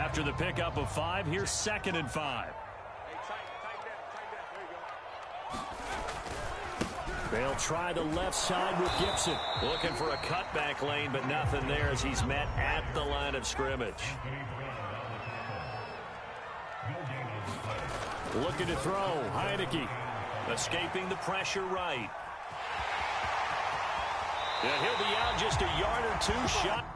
After the pickup of 5, here's 2nd and 5. They'll try the left side with Gibson. Looking for a cutback lane, but nothing there as he's met at the line of scrimmage. Looking to throw. Heineke escaping the pressure right. Yeah, he'll be out just a yard or 2 shot.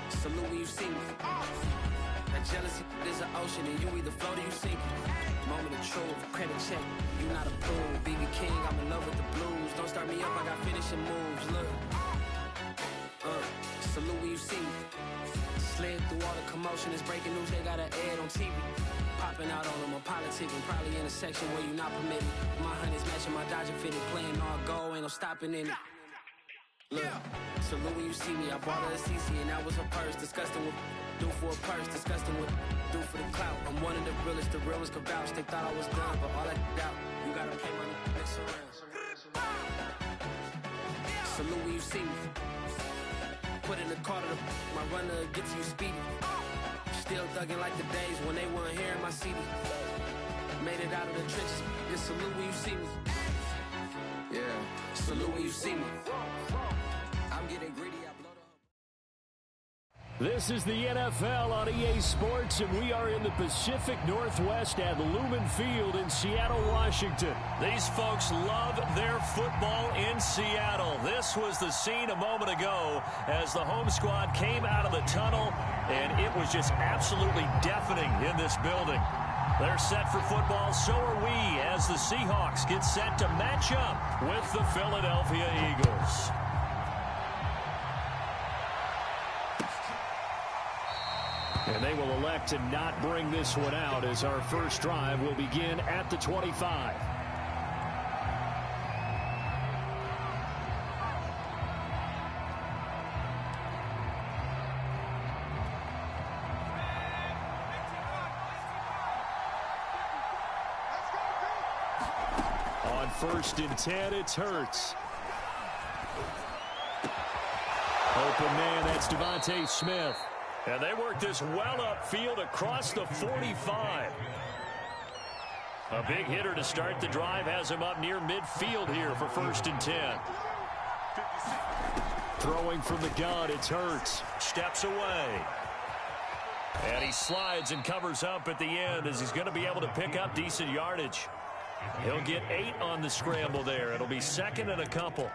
Salute when you see me. That jealousy is an ocean, and you either float or you sink. Moment of truth, credit check. You not a fool, BB King. I'm in love with the blues. Don't start me up, I got finishing moves. Look, salute when you see me. Slid through all the commotion, it's breaking news. They got an ad on TV. Popping out on them, I'm politicking. Probably in a section where you not permitted. My honey's matching my Dodger fitted, playing all go, ain't no stopping in it. Look, salute when you see me. I bought her a CC and that was her purse. Disgusting with do for a purse. Disgusting with do for the clout. I'm one of the realest, the realest could vouch. They thought I was done, but all I doubt. You gotta pay money, mix around. Salute when you see me. Put in the car to my runner gets you speedy. Still thugging like the days when they weren't here in my city. Made it out of the trenches. Just salute when you see me. Yeah, salute when you see me. I'm getting greedy, I blow the... This is the NFL on EA Sports, and we are in the Pacific Northwest at Lumen Field in Seattle, Washington. These folks love their football in Seattle. This was the scene a moment ago as the home squad came out of the tunnel, and it was just absolutely deafening in this building. They're set for football, so are we, as the Seahawks get set to match up with the Philadelphia Eagles. And they will elect to not bring this one out as our first drive will begin at the 25. On 1st and 10, it's Hurts. Open man, that's Devontae Smith. And they work this well upfield across the 45. A big hitter to start the drive has him up near midfield here for 1st and 10. Throwing from the gun, it's Hurts. Steps away. And he slides and covers up at the end as he's going to be able to pick up decent yardage. He'll get 8 on the scramble there. It'll be 2nd and a couple.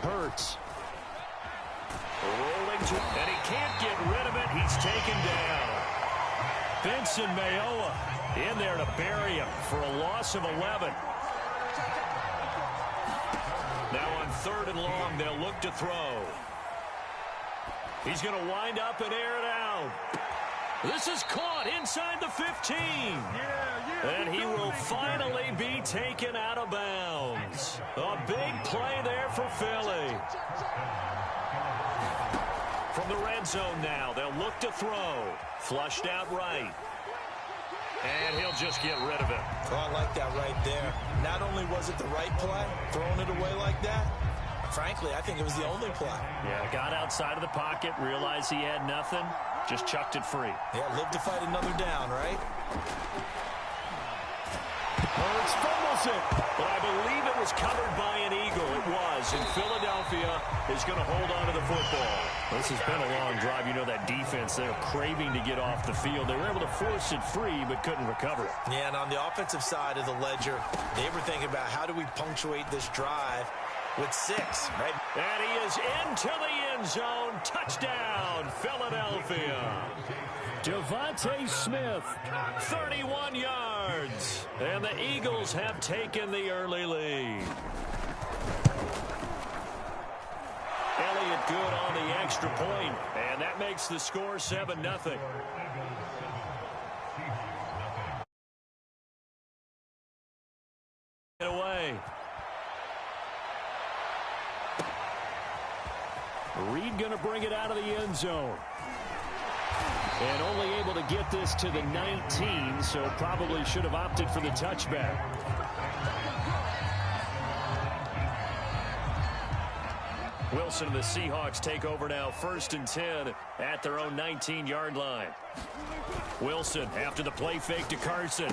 Hurts. Rolling to, and he can't get rid of it. He's taken down. Benson Mayowa in there to bury him for a loss of 11. Now on 3rd and long, they'll look to throw. He's going to wind up and air it out. This is caught inside the 15. And he will finally be taken out of bounds. A big play there for Philly. From the red zone now, they'll look to throw. Flushed out right. And he'll just get rid of it. Oh, I like that right there. Not only was it the right play, throwing it away like that, frankly, I think it was the only play. Yeah, got outside of the pocket, realized he had nothing, just chucked it free. Yeah, live to fight another down, right? Hurts fumbles it, but I believe it was covered by an Eagle. It was, and Philadelphia is going to hold on to the football. This has been a long drive. You know that defense, they're craving to get off the field. They were able to force it free, but couldn't recover it. Yeah, and on the offensive side of the ledger, they were thinking about how do we punctuate this drive with 6, right? And he is into the end zone. Touchdown, Philadelphia. Devontae Smith, 31 yards. And the Eagles have taken the early lead. Elliott good on the extra point, and that makes the score 7-0. Away. Reed going to bring it out of the end zone. And only able to get this to the 19, so probably should have opted for the touchback. Wilson and the Seahawks take over now, 1st and 10 at their own 19-yard line. Wilson after the play fake to Carson.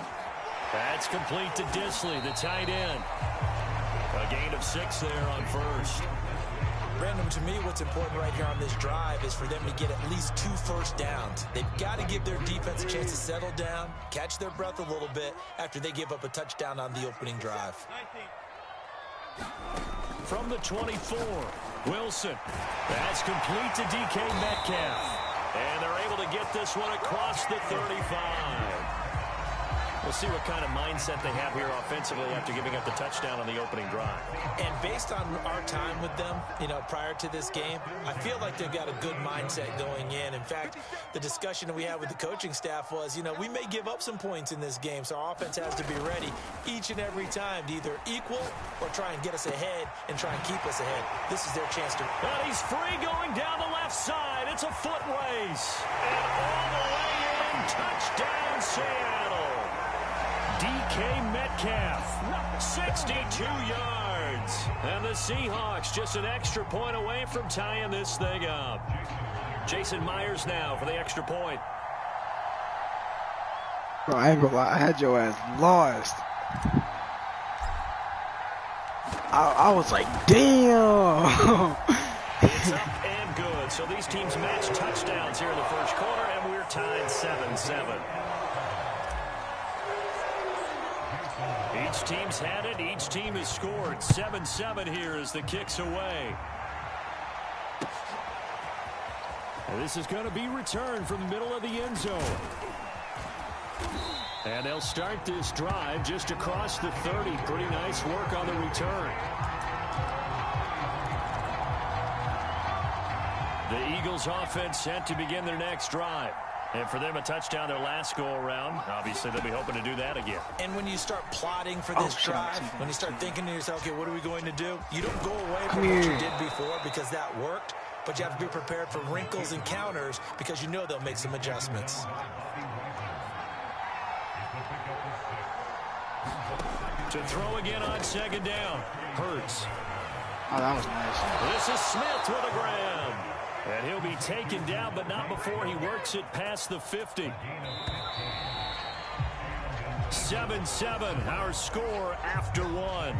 That's complete to Disley, the tight end. A gain of 6 there on 1st. Brandon, to me, what's important right here on this drive is for them to get at least 2 first downs. They've got to give their defense a chance to settle down, catch their breath a little bit after they give up a touchdown on the opening drive. From the 24, Wilson. That's complete to DK Metcalf. And they're able to get this one across the 35. We'll see what kind of mindset they have here offensively after giving up the touchdown on the opening drive. And based on our time with them, prior to this game, I feel like they've got a good mindset going in. In fact, the discussion that we had with the coaching staff was, we may give up some points in this game, so our offense has to be ready each and every time to either equal or try and get us ahead and try and keep us ahead. This is their chance to... And he's free going down the left side. It's a foot race. And all the way in, touchdown Seattle. DK Metcalf, 62 yards. And the Seahawks just an extra point away from tying this thing up. Jason Myers now for the extra point. Bro, I ain't gonna lie. I had your ass lost. I was like, damn. It's up and good. So these teams match touchdowns here in the first quarter, and we're tied 7-7. Each team's had it. Each team has scored. 7-7 here as the kick's away. And this is going to be returned from the middle of the end zone. And they'll start this drive just across the 30. Pretty nice work on the return. The Eagles offense set to begin their next drive. And for them, a touchdown their last go-around. Obviously, they'll be hoping to do that again. And when you start plotting for this drive, when you start thinking to yourself, okay, what are we going to do? You don't go away from what you did before because that worked, but you have to be prepared for wrinkles and counters because you know they'll make some adjustments. To throw again on 2nd down. Hurts. Oh, that was nice. This is Smith with a grab. And he'll be taken down, but not before he works it past the 50. 7-7, our score after 1.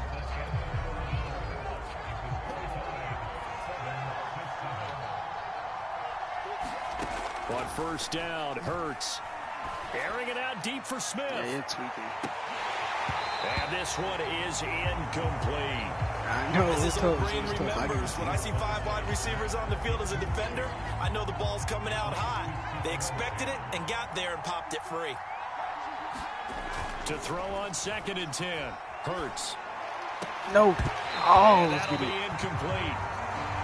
On 1st down, Hurts. Airing it out deep for Smith. Yeah, it's tweaking. And this one is incomplete. I know, As it's this old tough. brain remembers, when I see 5 wide receivers on the field as a defender, I know the ball's coming out hot. They expected it and got there and popped it free. To throw on 2nd and 10. Hurts. No. Oh, that'll be incomplete.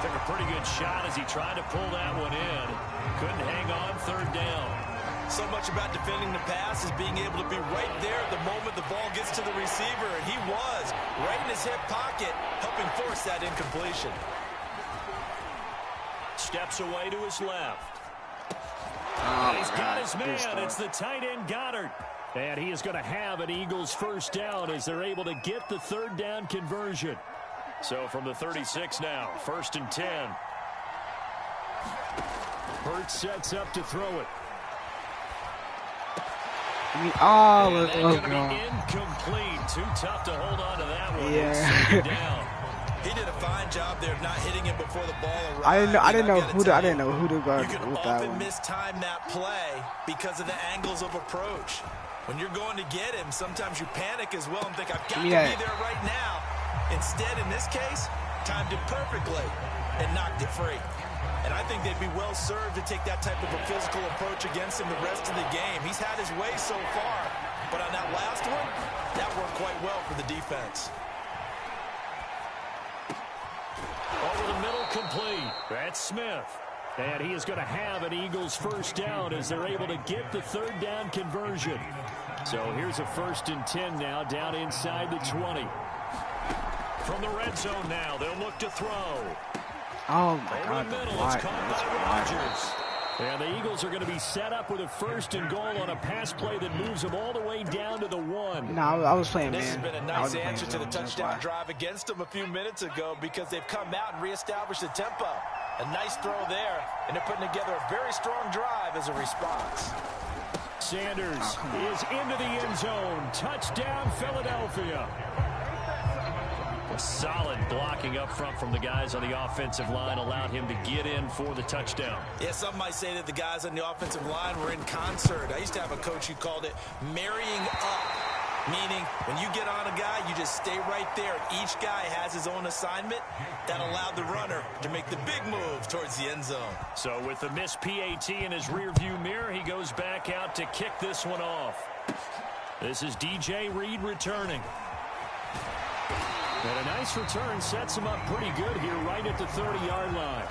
Took a pretty good shot as he tried to pull that one in. Couldn't hang on 3rd down. So much about defending the pass is being able to be right there at the moment the ball gets to the receiver, and he was right in his hip pocket, helping force that incompletion. Steps away to his left. Oh, he's got his man. It's the tight end Goddard. And he is going to have an Eagles 1st down as they're able to get the 3rd down conversion. So from the 36 now, 1st and 10. Hurts sets up to throw it. Oh, let's go. Incomplete. Too tough to hold on to that one. Yeah. Down. He did a fine job there of not hitting it before the ball arrived. I didn't know who to guard with that one. You can often mistime that play because of the angles of approach. When you're going to get him, sometimes you panic as well and think, I've got to be there right now. Instead, in this case, timed it perfectly and knocked it free. And I think they'd be well served to take that type of a physical approach against him the rest of the game. He's had his way so far, but on that last one, that worked quite well for the defense. Over the middle complete. That's Smith. And he is going to have an Eagles first down as they're able to get the third down conversion. So here's a 1st and 10 now down inside the 20. From the red zone now, they'll look to throw. Oh, my God. Over the middle, it's caught by Rodgers. And the Eagles are going to be set up with a 1st and goal on a pass play that moves them all the way down to the 1. No, I was playing, man. This has been a nice answer to the touchdown drive against them a few minutes ago because they've come out and reestablished the tempo. A nice throw there, and they're putting together a very strong drive as a response. Sanders is into the end zone. Touchdown, Philadelphia. Solid blocking up front from the guys on the offensive line allowed him to get in for the touchdown. Yeah, some might say that the guys on the offensive line were in concert. I used to have a coach who called it marrying up, meaning when you get on a guy, you just stay right there. Each guy has his own assignment that allowed the runner to make the big move towards the end zone. So with the missed PAT in his rearview mirror, he goes back out to kick this one off. This is DJ Reed returning. And a nice return sets him up pretty good here right at the 30-yard line.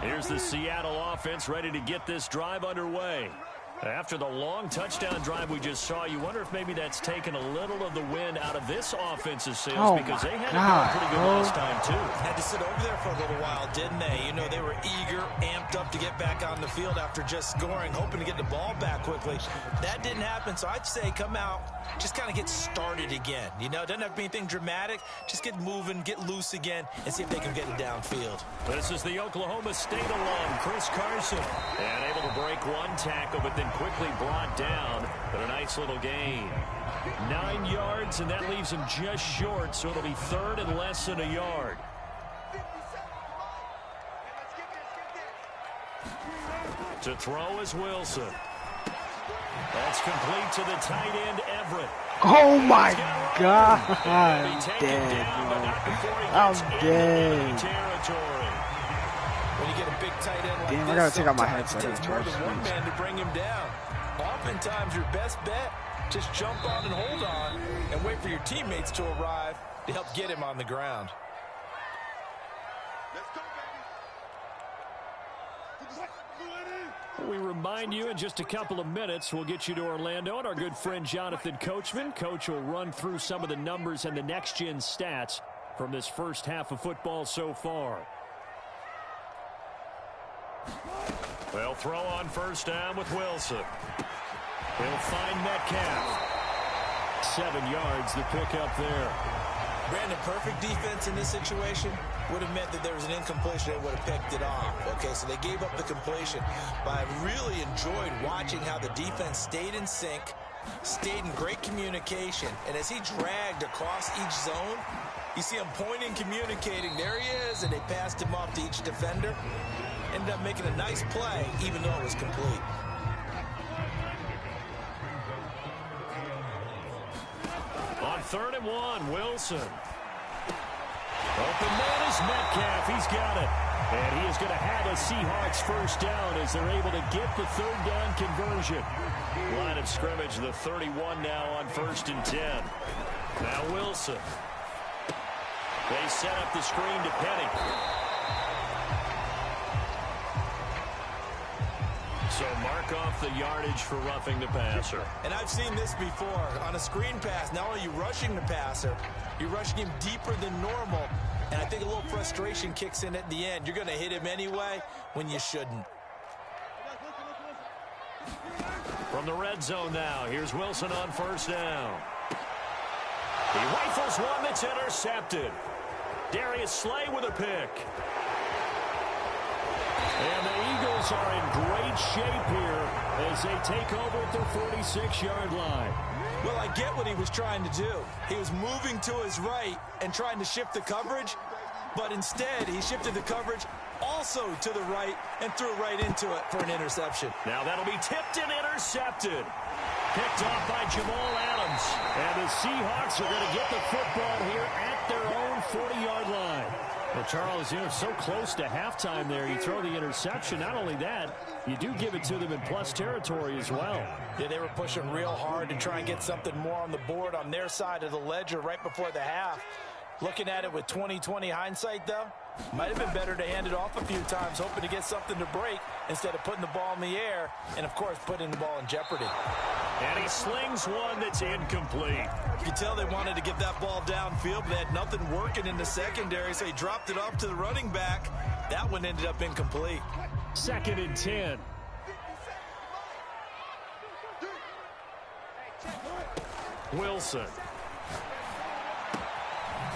Here's the Seattle offense ready to get this drive underway. After the long touchdown drive we just saw, you wonder if maybe that's taken a little of the wind out of this offense's sails because they had it going pretty good last time, too. Had to sit over there for a little while, didn't they? You know, they were eager, amped up to get back on the field after just scoring, hoping to get the ball back quickly. That didn't happen, so I'd say come out, just kind of get started again. You know, it doesn't have to be anything dramatic. Just get moving, get loose again, and see if they can get it downfield. This is the Oklahoma State alum, Chris Carson. And able to break one tackle, but then quickly brought down, but a nice little gain. 9 yards, and that leaves him just short, so it'll be 3rd and less than a yard. To throw is Wilson. That's complete to the tight end, Everett. Oh, my God. I'm dead, bro. I'm dead. When you get a big tight end like damn, I gotta take out my headset. It takes more than one man to bring him down. Oftentimes, your best bet, just jump on and hold on and wait for your teammates to arrive to help get him on the ground. We remind you in just a couple of minutes, we'll get you to Orlando and our good friend Jonathan Coachman. Coach will run through some of the numbers and the next-gen stats from this first half of football so far. They'll throw on first down with Wilson. He'll find Metcalf. 7 yards, the pickup there. Brandon, perfect defense in this situation would have meant that there was an incompletion that would have picked it off. Okay, so they gave up the completion. But I really enjoyed watching how the defense stayed in sync, stayed in great communication, and as he dragged across each zone, you see him pointing, communicating. There he is, and they passed him off to each defender. Ended up making a nice play, even though it was complete. On 3rd and 1, Wilson. Open man is Metcalf. He's got it. And he is going to have a Seahawks first down as they're able to get the 3rd down conversion. Line of scrimmage, the 31 now on 1st and 10. Now Wilson. They set up the screen to Penny. So mark off the yardage for roughing the passer. And I've seen this before. On a screen pass, not only are you rushing the passer, you're rushing him deeper than normal. And I think a little frustration kicks in at the end. You're going to hit him anyway when you shouldn't. From the red zone now, here's Wilson on first down. He rifles one that's intercepted. Darius Slay with a pick. And the Eagles are in great shape here as they take over at their 46-yard line. Well, I get what he was trying to do. He was moving to his right and trying to shift the coverage, but instead he shifted the coverage also to the right and threw right into it for an interception. Now that'll be tipped and intercepted. Picked off by Jamal Adams. And the Seahawks are going to get the football here at their own 40-yard line. Well, Charles, you're so close to halftime there. You throw the interception. Not only that, you do give it to them in plus territory as well. Yeah, they were pushing real hard to try and get something more on the board on their side of the ledger right before the half. Looking at it with 20/20 hindsight, though, might have been better to hand it off a few times, hoping to get something to break instead of putting the ball in the air and, of course, putting the ball in jeopardy. And he slings one that's incomplete. You can tell they wanted to get that ball downfield, but they had nothing working in the secondary, so he dropped it off to the running back. That one ended up incomplete. 2nd and 10. Wilson.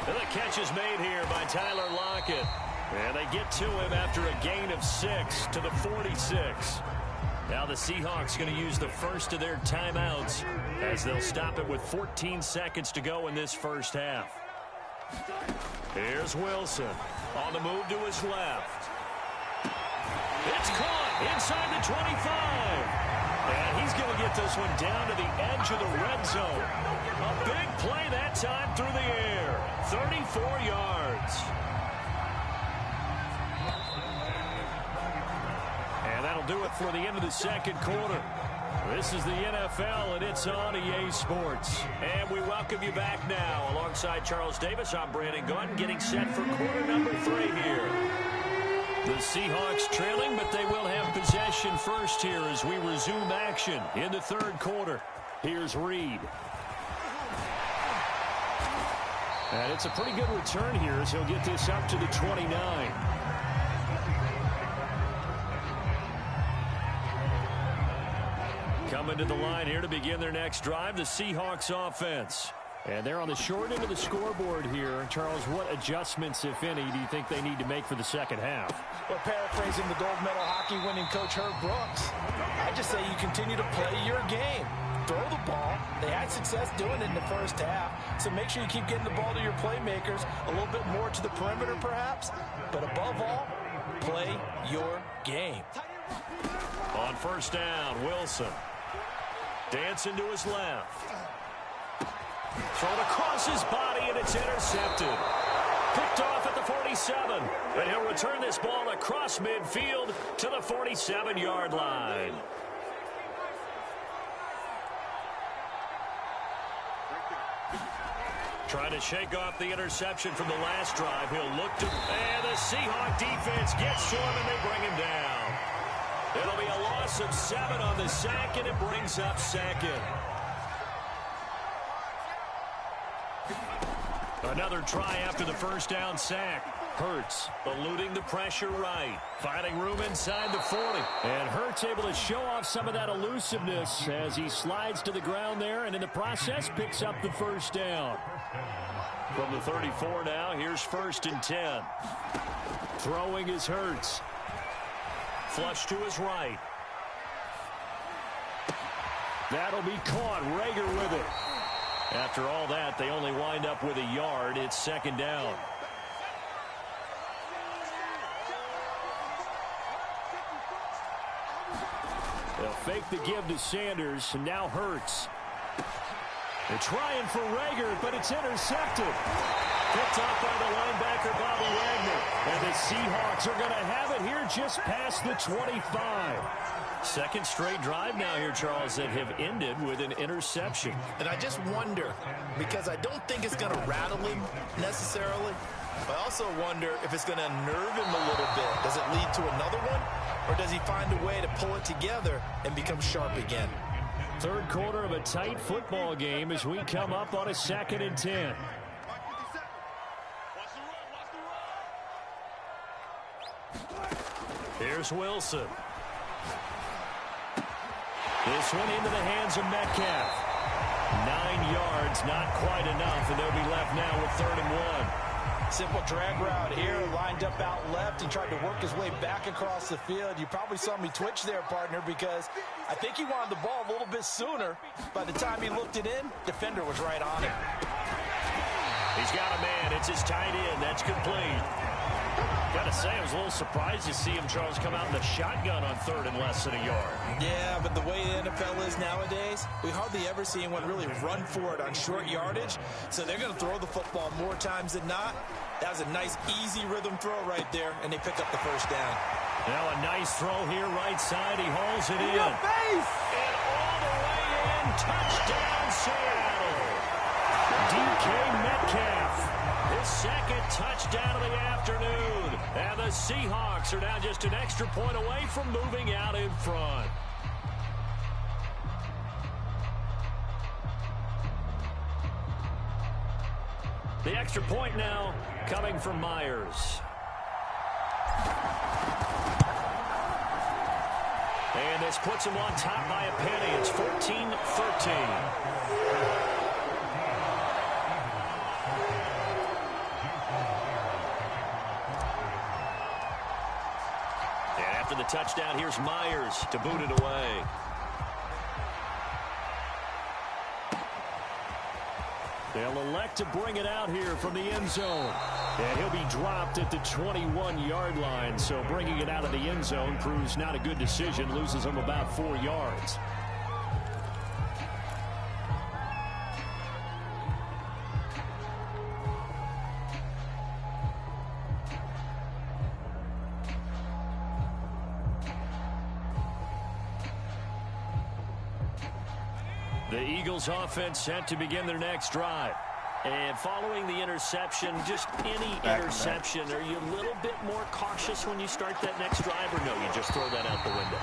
And the catch is made here by Tyler Lockett. And they get to him after a gain of 6 to the 46. Now the Seahawks going to use the first of their timeouts as they'll stop it with 14 seconds to go in this first half. Here's Wilson on the move to his left. It's caught inside the 25. And he's going to get this one down to the edge of the red zone. A big play that time through the air. 34 yards. And that'll do it for the end of the second quarter. This is the NFL, and it's on EA Sports. And we welcome you back now. Alongside Charles Davis, I'm Brandon Gaudin, getting set for quarter number 3 here. The Seahawks trailing, but they will have possession first here as we resume action in the third quarter. Here's Reed. And it's a pretty good return here as he'll get this up to the 29. Coming to the line here to begin their next drive, the Seahawks offense. And they're on the short end of the scoreboard here. Charles, what adjustments, if any, do you think they need to make for the second half? Well, paraphrasing the gold medal hockey winning coach Herb Brooks, I just say you continue to play your game. Throw the ball. They had success doing it in the first half, so make sure you keep getting the ball to your playmakers, a little bit more to the perimeter perhaps, but above all, play your game. On first down, Wilson. Dancing to his left. Thrown across his body, and it's intercepted. Picked off at the 47. And he'll return this ball across midfield to the 47-yard line. Trying to shake off the interception from the last drive. He'll look to... And the Seahawk defense gets to him, and they bring him down. It'll be a loss of 7 on the sack, and it brings up second. Another try after the first down sack. Hurts eluding the pressure right. Finding room inside the 40. And Hurts able to show off some of that elusiveness as he slides to the ground there, and in the process picks up the first down. From the 34 now, here's 1st and 10. Throwing is Hurts. Flush to his right. That'll be caught. Rager with it. After all that, they only wind up with a yard. It's 2nd down. They'll fake the give to Sanders, and now Hurts. They're trying for Rager, but it's intercepted. Picked off by the linebacker, Bobby Wagner. And the Seahawks are going to have it here just past the 25. Second straight drive now here, Charles, that have ended with an interception. And I just wonder, because I don't think it's going to rattle him necessarily, but I also wonder if it's going to unnerve him a little bit. Does it lead to another one, or does he find a way to pull it together and become sharp again? Third quarter of a tight football game as we come up on a 2nd and 10. Here's Wilson. This one into the hands of Metcalf. 9 yards, not quite enough, and they'll be left now with 3rd and 1. Simple drag route here, lined up out left and tried to work his way back across the field. You probably saw me twitch there, partner, because I think he wanted the ball a little bit sooner. By the time he looked it in, defender was right on him. He's got a man. It's his tight end. That's complete. Gotta say, I was a little surprised to see him, Charles, come out in the shotgun on 3rd and less than a yard. Yeah, but the way the NFL is nowadays, we hardly ever see anyone really run for it on short yardage. So they're going to throw the football more times than not. That was a nice, easy rhythm throw right there, and they pick up the first down. Now a nice throw here, right side. He hauls it in. And all the way in. Touchdown, Seattle. DK Metcalf. His second touchdown of the afternoon. And the Seahawks are now just an extra point away from moving out in front. The extra point now coming from Myers. And this puts him on top by a penny. It's 14-13. After the touchdown, here's Myers to boot it away. They'll elect to bring it out here from the end zone. And he'll be dropped at the 21-yard line. So bringing it out of the end zone proves not a good decision. Loses him about 4 yards. The Eagles offense set to begin their next drive. And following the interception, just any interception, are you a little bit more cautious when you start that next drive, or no, you just throw that out the window?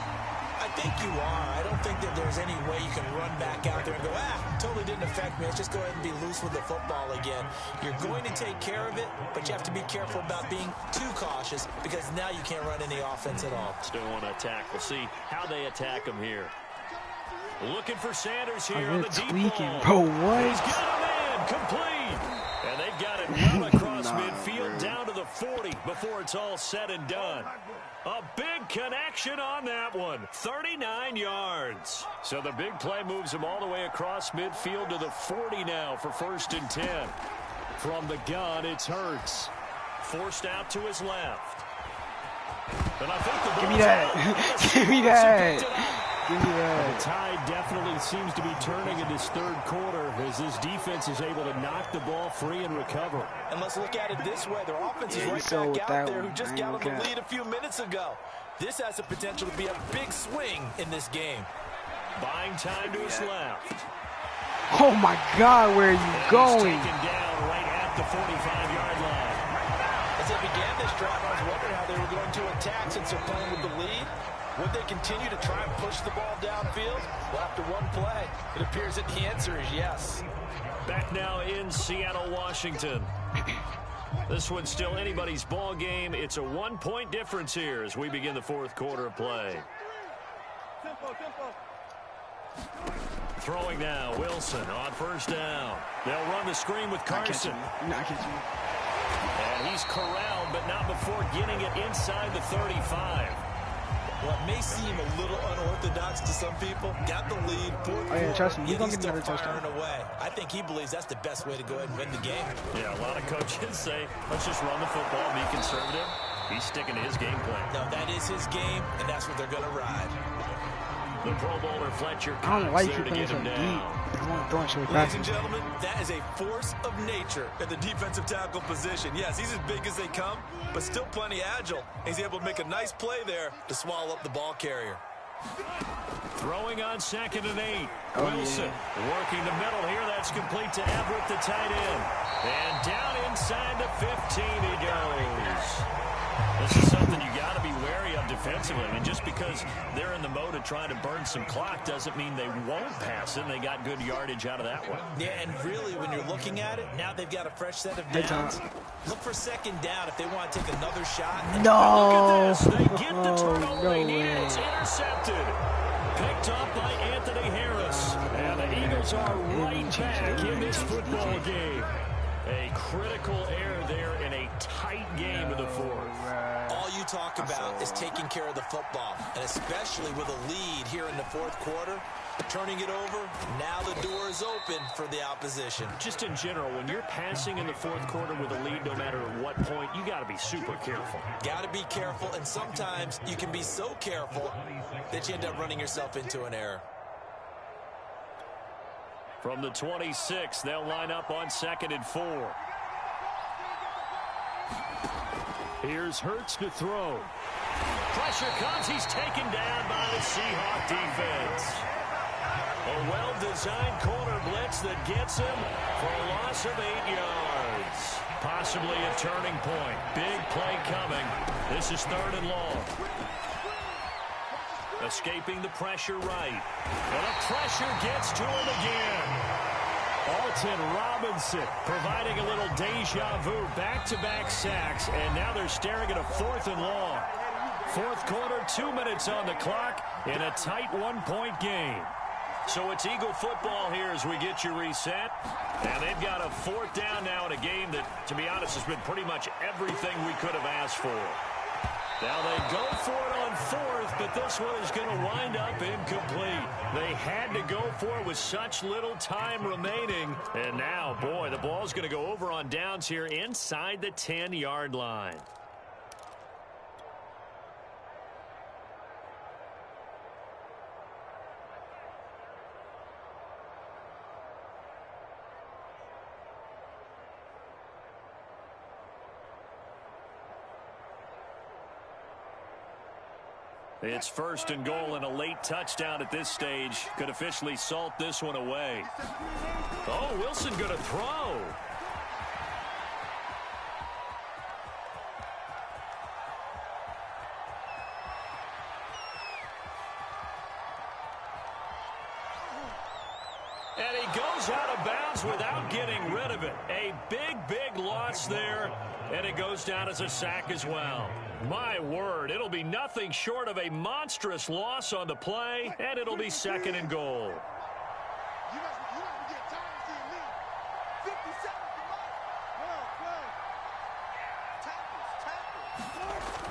I think you are. I don't think that there's any way you can run back out there and go, totally didn't affect me. Let's just go ahead and be loose with the football again. You're going to take care of it, but you have to be careful about being too cautious because now you can't run any offense at all. Still want to attack. We'll see how they attack him here. Looking for Sanders here on the deep ball. Bro, what? He's got him in, complete. And they've got it well across midfield down to the 40 before it's all said and done. A big connection on that one. 39 yards. So the big play moves him all the way across midfield to the 40 now for 1st and 10. From the gun, it's Hurts. Forced out to his left. And I think the Give me that. Give me that. Give me that. The tide definitely seems to be turning in this 3rd quarter as this defense is able to knock the ball free and recover. And let's look at it this way. Their offense is right back out there who just got them the lead a few minutes ago. This has the potential to be a big swing in this game. Buying time to his left. Oh, my God, where are you going? He's taken down right at the 45-yard line. As they began this drive, I was wondering how they were going to attack since they're playing with the lead. Would they continue to try and push the ball downfield? Well, after one play, it appears that the answer is yes. Back now in Seattle, Washington. This one's still anybody's ball game. It's a 1-point difference here as we begin the 4th quarter of play. Throwing now, Wilson on 1st down. They'll run the screen with Carson. Not catching me. And he's corralled, but not before getting it inside the 35. What may seem a little unorthodox to some people, got the lead, 4th quarter, trust me, he's yet gonna he's get still another touchdown. firing away. I think he believes that's the best way to go ahead and win the game. Yeah, a lot of coaches say, let's just run the football, be conservative. He's sticking to his game plan. No, that is his game, and that's what they're going to ride. The Pro Bowler Fletcher I don't like you there to playing get so him deep. down. Ladies and gentlemen, that is a force of nature at the defensive tackle position. Yes, he's as big as they come, but still plenty agile. He's able to make a nice play there to swallow up the ball carrier. Throwing on 2nd and 8. Wilson working the middle here. That's complete to Everett, the tight end. And down inside the 15 he goes. This is something you got to be wary of defensively. I mean, just because they're in the mode of trying to burn some clock doesn't mean they won't pass it. They got good yardage out of that one. Yeah, and really, when you're looking at it, now they've got a fresh set of downs. Look for 2nd down if they want to take another shot. No. Look at this. They get the turnover no they need. way. It's intercepted. Picked up by Anthony Harris. And the Eagles are right back in this football game. A critical error there in a tight game of the 4th. All you talk about is taking care of the football, and especially with a lead here in the 4th quarter, Turning it over, now the door is open for the opposition. Just in general, when you're passing in the fourth quarter with a lead, no matter what point, you got to be super careful. Got to be careful, and sometimes you can be so careful that you end up running yourself into an error. From the 26, they'll line up on 2nd and 4. Here's Hurts to throw. Pressure comes. He's taken down by the Seahawk defense. A well-designed corner blitz that gets him for a loss of 8 yards. Possibly a turning point. Big play coming. This is 3rd and long. Escaping the pressure right. And the pressure gets to him again. Alton Robinson providing a little deja vu. Back-to-back sacks. And now they're staring at a 4th and long. Fourth quarter, 2 minutes on the clock in a tight 1-point game. So it's Eagle football here as we get you reset. And they've got a 4th down now in a game that, to be honest, has been pretty much everything we could have asked for. Now they go for it on 4th, but this one is going to wind up incomplete. They had to go for it with such little time remaining. And now, boy, the ball's going to go over on downs here inside the 10-yard line. It's 1st and goal, and a late touchdown at this stage could officially salt this one away. Oh, Wilson going to throw. And he goes out of bounds without getting rid of it. A big loss there, and it goes down as a sack as well. My word, it'll be nothing short of a monstrous loss on the play, and it'll be 2nd and goal.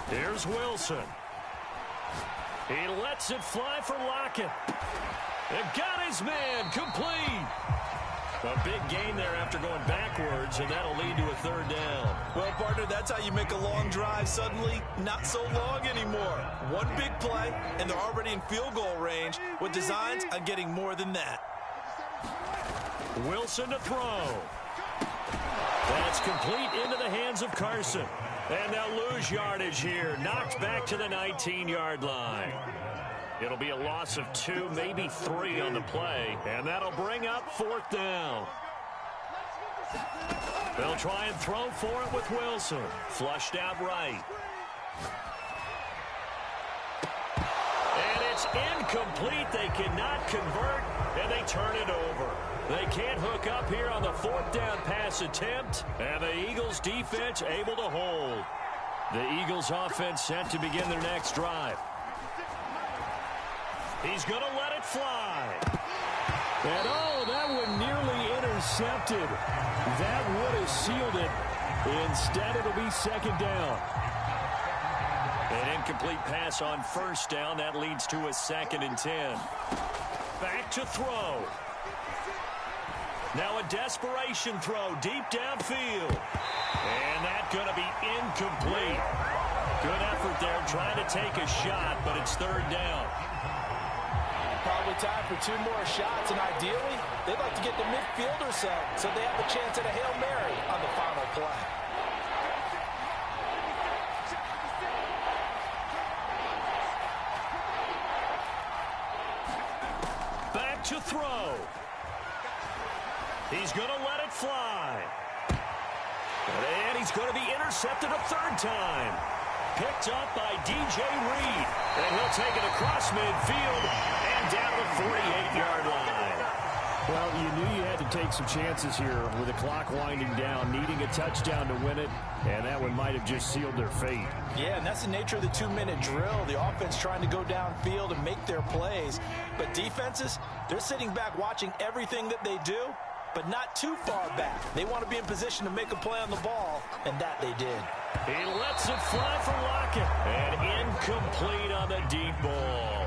Here's Wilson. He lets it fly for Lockett. And got his man complete. A big gain there after going backwards, and that'll lead to a 3rd down. Well, partner, that's how you make a long drive suddenly not so long anymore. One big play, and they're already in field goal range with designs on getting more than that. Wilson to throw. That's complete into the hands of Carson. And they'll lose yardage here. Knocked back to the 19-yard line. It'll be a loss of 2, maybe 3 on the play, and that'll bring up 4th down. They'll try and throw for it with Wilson. Flushed out right. And it's incomplete. They cannot convert, and they turn it over. They can't hook up here on the 4th down pass attempt, and the Eagles defense able to hold. The Eagles offense set to begin their next drive. He's going to let it fly. And, oh, that one nearly intercepted. That would have sealed it. Instead, it'll be 2nd down. An incomplete pass on 1st down. That leads to a 2nd and 10. Back to throw. Now a desperation throw deep downfield. And that's going to be incomplete. Good effort there trying to take a shot, but it's 3rd down. Probably time for 2 more shots, and ideally, they'd like to get the midfield or so they have a chance at a Hail Mary on the final play. Back to throw. He's going to let it fly. And he's going to be intercepted a 3rd time. Picked up by DJ Reed. And he'll take it across midfield and down the 48-yard line. Well, you knew you had to take some chances here with the clock winding down, needing a touchdown to win it, and that one might have just sealed their fate. Yeah, and that's the nature of the 2-minute drill. The offense trying to go downfield and make their plays. But defenses, they're sitting back watching everything that they do, but not too far back. They want to be in position to make a play on the ball, and that they did. He lets it fly for Lockett, and incomplete on the deep ball.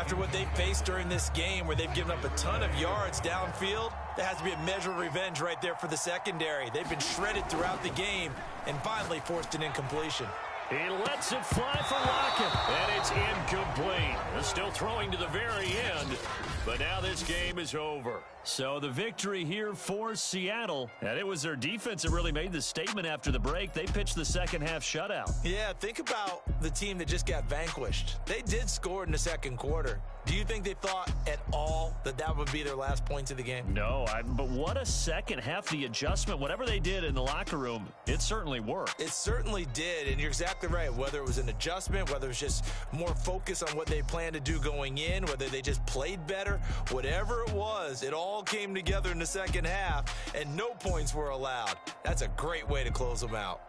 After what they faced during this game where they've given up a ton of yards downfield, there has to be a measure of revenge right there for the secondary. They've been shredded throughout the game and finally forced an incompletion. He lets it fly for Lockett, and it's incomplete. They're still throwing to the very end, but now this game is over. So the victory here for Seattle, and it was their defense that really made the statement after the break. They pitched the second-half shutout. Yeah, think about the team that just got vanquished. They did score in the second quarter. Do you think they thought at all that that would be their last points of the game? No, but what a second half, the adjustment, whatever they did in the locker room, it certainly worked. It certainly did, and you're exactly right. Whether it was an adjustment, whether it was just more focus on what they planned to do going in, whether they just played better, whatever it was, it all came together in the second half, and no points were allowed. That's a great way to close them out.